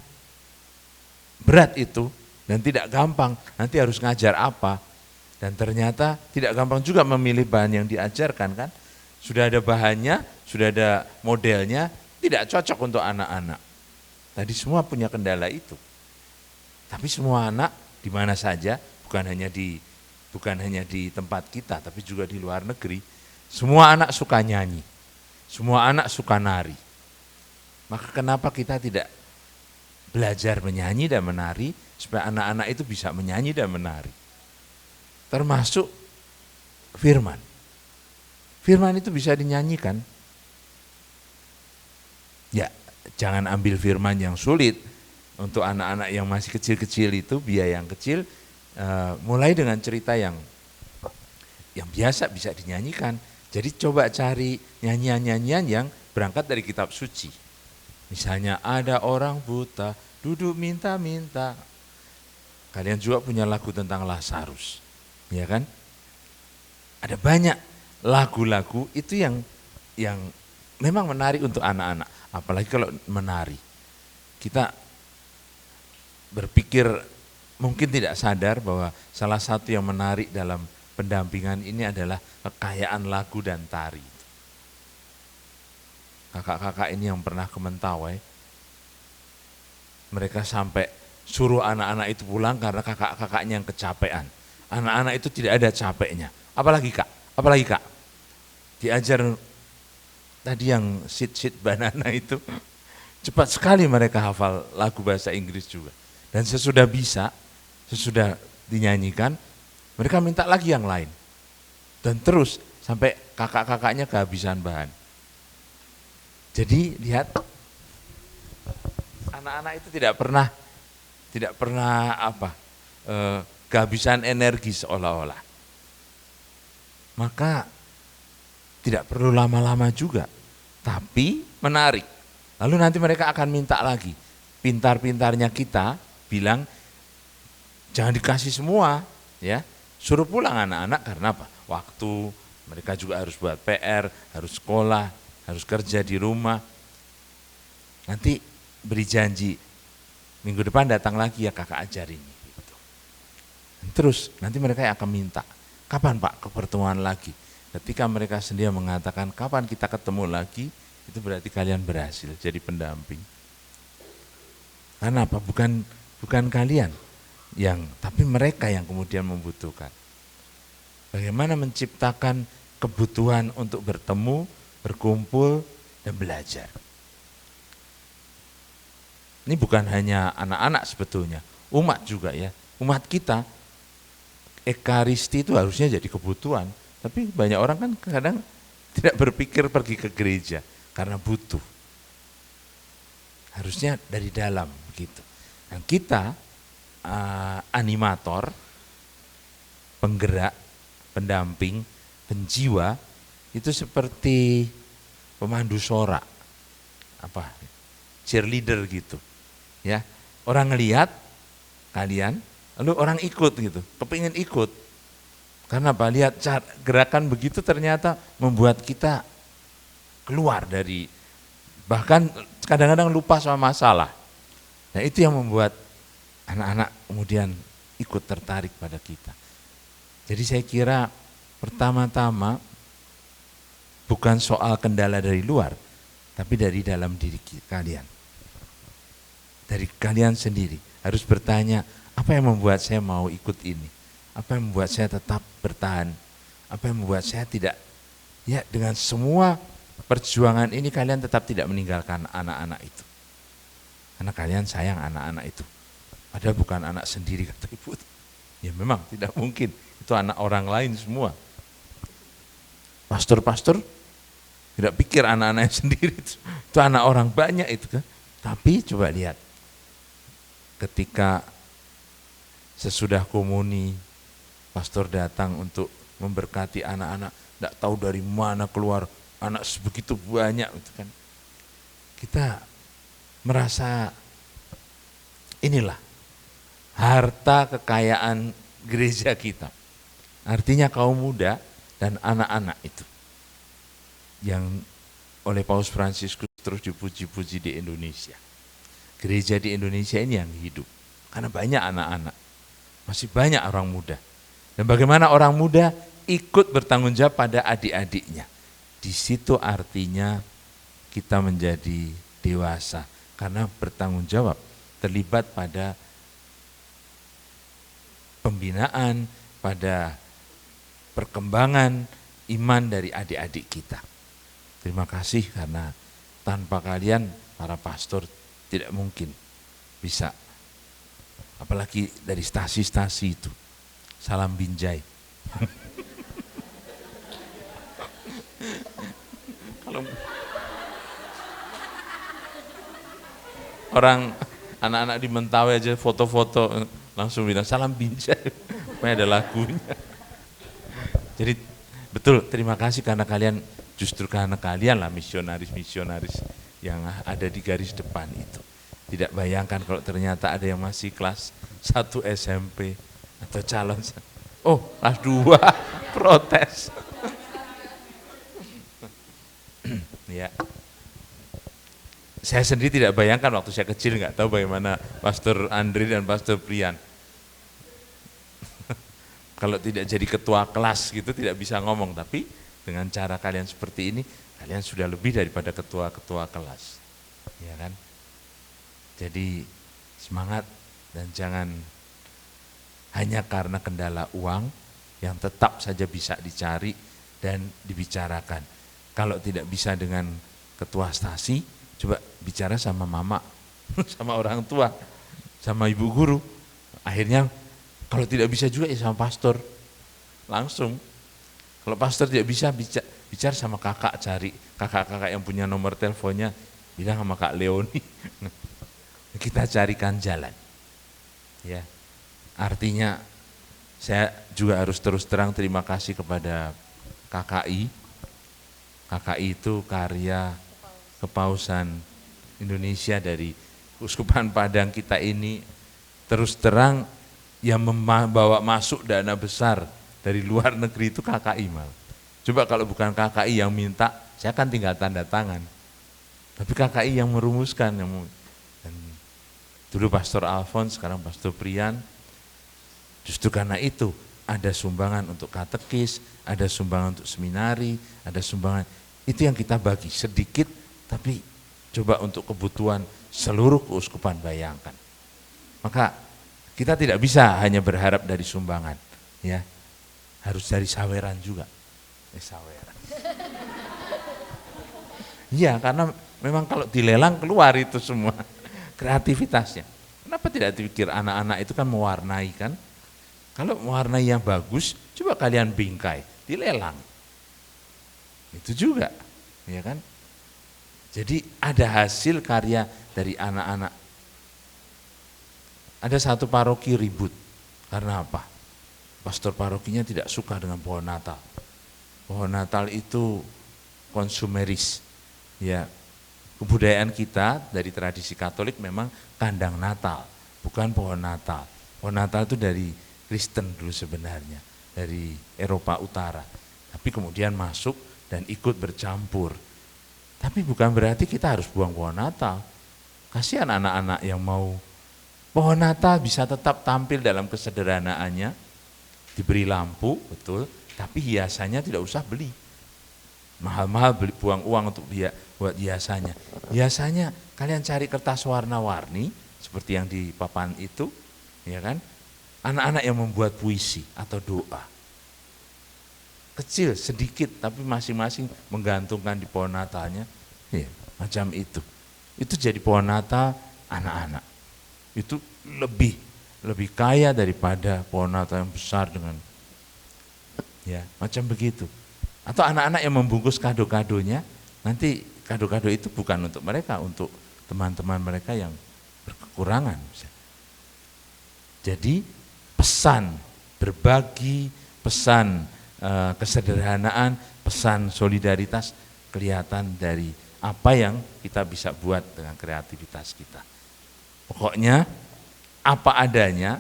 berat itu dan tidak gampang. Nanti harus ngajar apa? Dan ternyata tidak gampang juga memilih bahan yang diajarkan kan. Sudah ada bahannya, sudah ada modelnya, tidak cocok untuk anak-anak. Tadi semua punya kendala itu. Tapi semua anak di mana saja, bukan hanya di tempat kita, tapi juga di luar negeri, semua anak suka nyanyi, semua anak suka nari. Maka kenapa kita tidak belajar menyanyi dan menari supaya anak-anak itu bisa menyanyi dan menari. Termasuk firman. Firman itu bisa dinyanyikan. Ya, jangan ambil firman yang sulit. Untuk anak-anak yang masih kecil-kecil itu, biaya yang kecil, mulai dengan cerita yang biasa bisa dinyanyikan. Jadi coba cari nyanyian-nyanyian yang berangkat dari kitab suci. Misalnya ada orang buta, duduk minta-minta. Kalian juga punya lagu tentang Lazarus, ya kan? Ada banyak lagu-lagu itu yang memang menarik untuk anak-anak. Apalagi kalau menari. Kita berpikir mungkin tidak sadar bahwa salah satu yang menarik dalam pendampingan ini adalah kekayaan lagu dan tari. Kakak-kakak ini yang pernah ke Mentawai, mereka sampai suruh anak-anak itu pulang karena kakak-kakaknya yang kecapean. Anak-anak itu tidak ada capeknya. Apalagi kak, diajar tadi yang sit banana itu, cepat sekali mereka hafal lagu bahasa Inggris juga. Dan sesudah dinyanyikan, mereka minta lagi yang lain. Dan terus sampai kakak-kakaknya kehabisan bahan. Jadi lihat, anak-anak itu tidak pernah kehabisan energi seolah-olah. Maka tidak perlu lama-lama juga, tapi menarik. Lalu nanti mereka akan minta lagi. Pintar-pintarnya kita bilang, jangan dikasih semua, ya. Suruh pulang anak-anak karena apa? Waktu, mereka juga harus buat PR, harus sekolah, harus kerja di rumah. Nanti beri janji, minggu depan datang lagi ya kakak ajarin. Gitu. Terus nanti mereka akan minta, kapan Pak pertemuan lagi? Ketika mereka sendiri mengatakan kapan kita ketemu lagi, itu berarti kalian berhasil jadi pendamping. Karena apa? Bukan kalian tapi mereka yang kemudian membutuhkan. Bagaimana menciptakan kebutuhan untuk bertemu, berkumpul, dan belajar. Ini bukan hanya anak-anak sebetulnya, umat juga ya. Umat kita, ekaristi itu harusnya jadi kebutuhan. Tapi banyak orang kan kadang tidak berpikir pergi ke gereja karena butuh. Harusnya dari dalam begitu. Nah, kita animator, penggerak, pendamping, penjiwa itu seperti pemandu sorak, cheerleader gitu, ya. Orang ngelihat kalian, lalu orang ikut gitu, kepingin ikut. Karena apa? Lihat gerakan begitu ternyata membuat kita keluar dari, bahkan kadang-kadang lupa sama masalah. Nah itu yang membuat anak-anak kemudian ikut tertarik pada kita. Jadi saya kira pertama-tama bukan soal kendala dari luar, tapi dari dalam diri kalian. Dari kalian sendiri harus bertanya, apa yang membuat saya mau ikut ini? Apa yang membuat saya tetap bertahan? Apa yang membuat saya tidak, ya dengan semua perjuangan ini kalian tetap tidak meninggalkan anak-anak itu. Karena kalian sayang anak-anak itu. Padahal bukan anak sendiri kata ibu. Ya memang tidak mungkin, itu anak orang lain semua. Pastor-pastor tidak pikir anak-anaknya sendiri itu anak orang banyak itu kan. Tapi coba lihat, ketika sesudah komuni, pastor datang untuk memberkati anak-anak, tidak tahu dari mana keluar anak sebegitu banyak itu kan. Kita merasa inilah harta kekayaan gereja kita. Artinya kaum muda dan anak-anak itu yang oleh Paus Fransiskus terus dipuji-puji di Indonesia. Gereja di Indonesia ini yang hidup karena banyak anak-anak, masih banyak orang muda. Dan bagaimana orang muda ikut bertanggung jawab pada adik-adiknya. Di situ artinya kita menjadi dewasa karena bertanggung jawab, terlibat pada pembinaan, pada perkembangan iman dari adik-adik kita. Terima kasih karena tanpa kalian para pastor tidak mungkin bisa. Apalagi dari stasi-stasi itu. Salam Binjai. Kalau orang anak-anak di Mentawai aja foto-foto langsung bilang salam Binjai. Pokoknya ada lagunya. Jadi betul, terima kasih karena kalian, justru karena kalian lah misionaris-misionaris yang ada di garis depan itu. Tidak bayangkan kalau ternyata ada yang masih kelas 1 SMP atau calon, oh kelas 2 protes. Ya. Saya sendiri tidak bayangkan waktu saya kecil, nggak tahu bagaimana Pastor Andri dan Pastor Prian. Kalau tidak jadi ketua kelas gitu tidak bisa ngomong, tapi dengan cara kalian seperti ini, kalian sudah lebih daripada ketua-ketua kelas. Ya kan? Jadi semangat dan jangan hanya karena kendala uang yang tetap saja bisa dicari dan dibicarakan. Kalau tidak bisa dengan ketua stasi, coba bicara sama mama, sama orang tua, sama ibu guru. Akhirnya kalau tidak bisa juga ya sama pastor, langsung. Kalau pastor tidak bisa, bicara sama kakak, cari kakak-kakak yang punya nomor teleponnya, bilang sama Kak Leoni, kita carikan jalan. Ya, artinya saya juga harus terus terang terima kasih kepada KKI. KKI itu karya Kepausan Indonesia dari Uskupan Padang kita ini, terus terang yang membawa masuk dana besar dari luar negeri itu KKI malah. Coba kalau bukan KKI yang minta, saya kan tinggal tanda tangan. Tapi KKI yang merumuskan. Dan dulu Pastor Alphonse, sekarang Pastor Prian. Justru karena itu ada sumbangan untuk katekis, ada sumbangan untuk seminari, ada sumbangan. Itu yang kita bagi sedikit, tapi coba untuk kebutuhan seluruh keuskupan, bayangkan. Maka kita tidak bisa hanya berharap dari sumbangan, ya, harus dari saweran juga. Saweran. Iya, karena memang kalau dilelang keluar itu semua kreativitasnya. Kenapa tidak dipikir anak-anak itu kan mewarnai kan? Kalau mewarnai yang bagus, coba kalian bingkai, dilelang. Itu juga, ya kan? Jadi ada hasil karya dari anak-anak. Ada satu paroki ribut, karena apa? Pastor parokinya tidak suka dengan pohon Natal. Pohon Natal itu konsumeris. Ya, kebudayaan kita dari tradisi Katolik memang kandang Natal, bukan pohon Natal. Pohon Natal itu dari Kristen dulu sebenarnya, dari Eropa Utara. Tapi kemudian masuk dan ikut bercampur. Tapi bukan berarti kita harus buang pohon Natal. Kasihan anak-anak yang mau pohon Natal bisa tetap tampil dalam kesederhanaannya, diberi lampu, betul, tapi hiasannya tidak usah beli. Mahal-mahal beli, buang uang untuk buat hiasannya. Hiasannya kalian cari kertas warna-warni, seperti yang di papan itu, ya kan? Anak-anak yang membuat puisi atau doa. Kecil, sedikit, tapi masing-masing menggantungkan di pohon Natalnya, ya, macam itu. Itu jadi pohon Natal anak-anak. Itu lebih kaya daripada pohon Natal yang besar dengan, ya, macam begitu. Atau anak-anak yang membungkus kado-kadonya, nanti kado-kado itu bukan untuk mereka, untuk teman-teman mereka yang berkekurangan. Jadi pesan berbagi, pesan kesederhanaan, pesan solidaritas kelihatan dari apa yang kita bisa buat dengan kreativitas kita. Pokoknya apa adanya,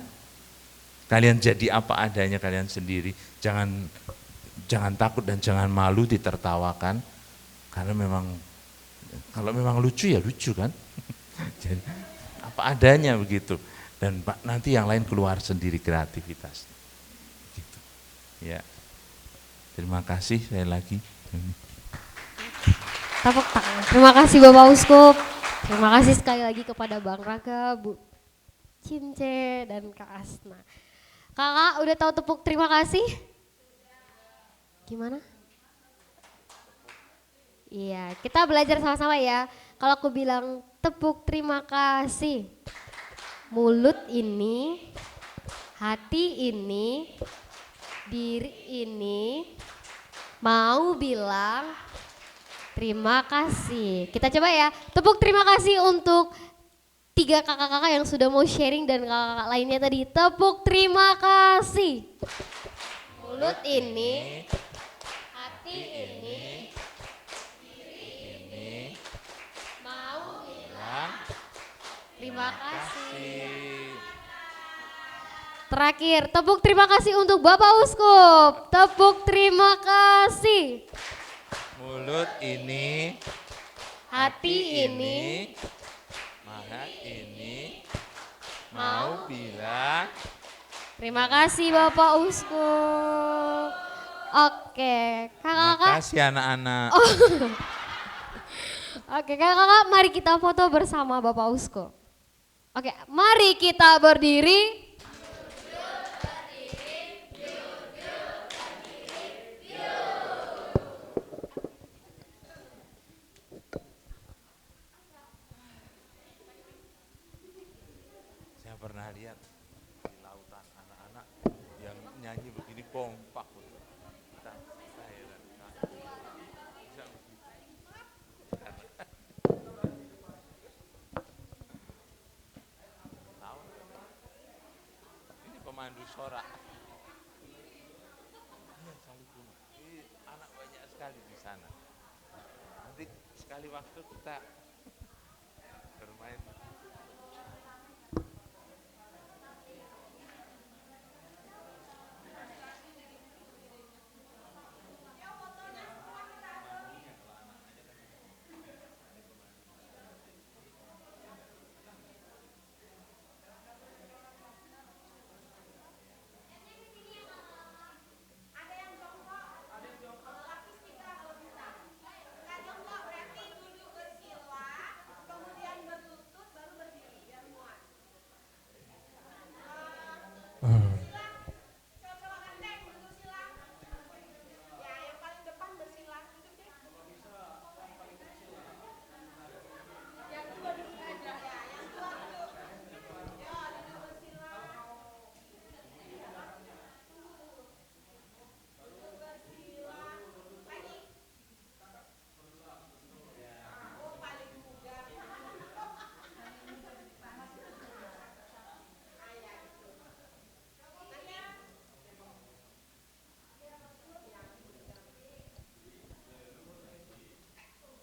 kalian jadi apa adanya kalian sendiri, jangan takut dan jangan malu ditertawakan, karena memang kalau memang lucu ya lucu kan. Jadi apa adanya begitu, dan nanti yang lain keluar sendiri kreativitas. Gitu. Ya. Terima kasih sekali lagi. Tepuk tangan. Terima kasih Bapak Uskup. Terima kasih sekali lagi kepada Bang Raka, Bu Cince, dan Kak Asna. Kakak udah tahu tepuk terima kasih? Gimana? Iya, kita belajar sama-sama ya. Kalau aku bilang tepuk terima kasih. mulut ini, hati ini, diri ini mau bilang terima kasih. Kita coba ya, tepuk terima kasih untuk 3 kakak-kakak yang sudah mau sharing dan kakak-kakak lainnya tadi. Tepuk terima kasih. Mulut ini, hati ini, mau bilang terima kasih. Terakhir, tepuk terima kasih untuk Bapak Uskup. Tepuk terima kasih. Mulut ini, Hati ini, mahat ini, mau bilang terima kasih Bapak Uskup. Oke, kakak-kakak. makasih anak-anak. Oke, kakak-kakak, mari kita foto bersama Bapak Uskup. Oke, mari kita berdiri. Saya pernah lihat di lautan anak-anak yang nyanyi begini kompak. Saya heran. Bisa begitu. Tahu? Ini pemandu sorak. Iya, Salihuna. Ini anak banyak sekali di sana. Nanti sekali waktu kita bermain.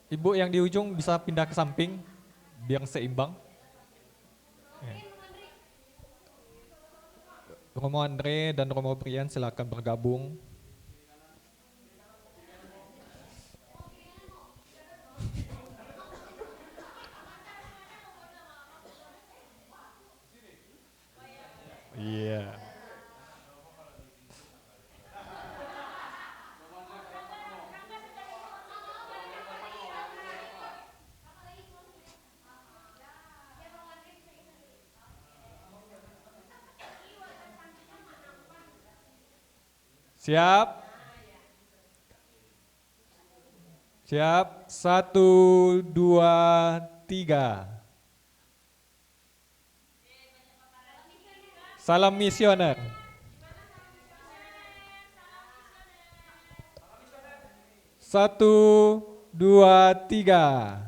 Ibu yang di ujung bisa pindah ke samping biar seimbang. Romo Andre dan Romo Brian silakan bergabung. Iya. Siap? Siap, 1, 2, 3. Salam misioner. Satu, dua, tiga.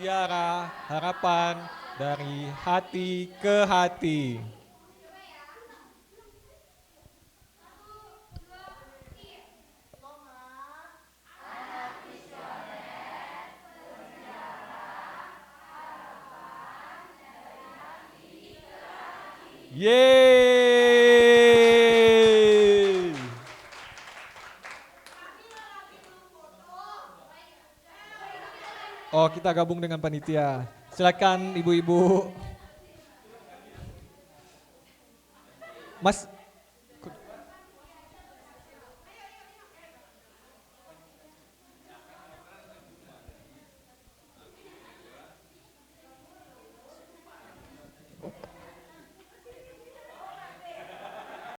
Ziarah harapan dari hati ke hati. Yeay. Oh, kita gabung dengan panitia. Silakan ibu-ibu. Mas,